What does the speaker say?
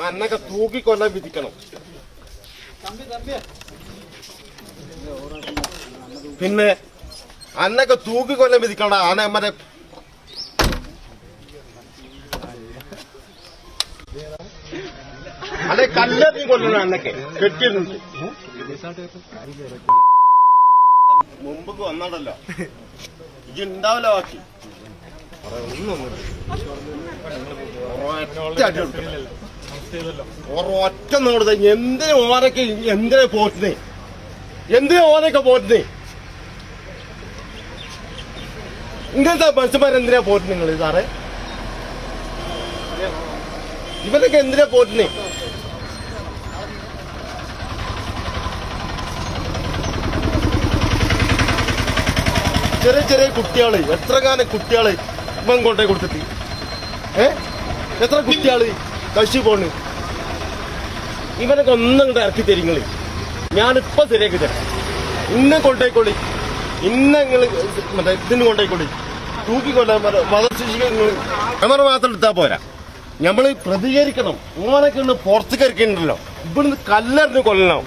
അന്നൊക്കെ തൂക്കിക്കൊല്ലാൻ വിധിക്കണം. പിന്നെ അന്നൊക്കെ തൂക്കിക്കൊല്ലാൻ വിധിക്കണ്ട. ആന മറ്റേ അല്ലെ കല്ലെറിഞ്ഞ് കൊല്ലണം. അന്നൊക്കെ കെട്ടിയിട്ടുണ്ട്. മുമ്പ് വന്നാടല്ലോ ഇത് ഉണ്ടാവില്ല. ബാക്കി ഒറ്റ നോടുന്നത് എന്തിനാ ഓനൊക്കെ എന്തിനാ പോറ്റുന്നേ? എന്തിനാ ഓനൊക്കെ പോറ്റുന്നേ? ഇങ്ങനത്തെ മനുഷ്യന്മാരെന്തിനാ പോറ്റുന്നത് നിങ്ങൾ സാറേ? ഇവരൊക്കെ എന്തിനാ പോറ്റുന്നേ? ചെറിയ ചെറിയ കുട്ടികള്, എത്ര കാലം കുട്ടികള് ഇവൻ കൊണ്ടേ കൊടുത്തിട്ട് എത്ര കുട്ടികള് കശി പോണ്. ഇവനൊക്കെ ഒന്നും കൂടെ ഇറക്കി തരിങ്ങള്. ഞാനിപ്പൊ ശരിയാക്കി തരാം. ഇന്നെ കൊണ്ടേക്കൊള്ളി. ഇന്നങ്ങള് മറ്റേ ഇതിന് കൊണ്ടേക്കൊള്ളി. തൂക്കിക്കൊല്ലാൻ വധശിക്ഷികൾ മാത്രം എടുത്താ പോരാ. ഞമ്മള് പ്രതികരിക്കണം. ഓനൊക്കെ പുറത്ത് കരിക്കണ്ടല്ലോ. ഇവിടുന്ന് കല്ലെറിഞ്ഞ് കൊല്ലണം.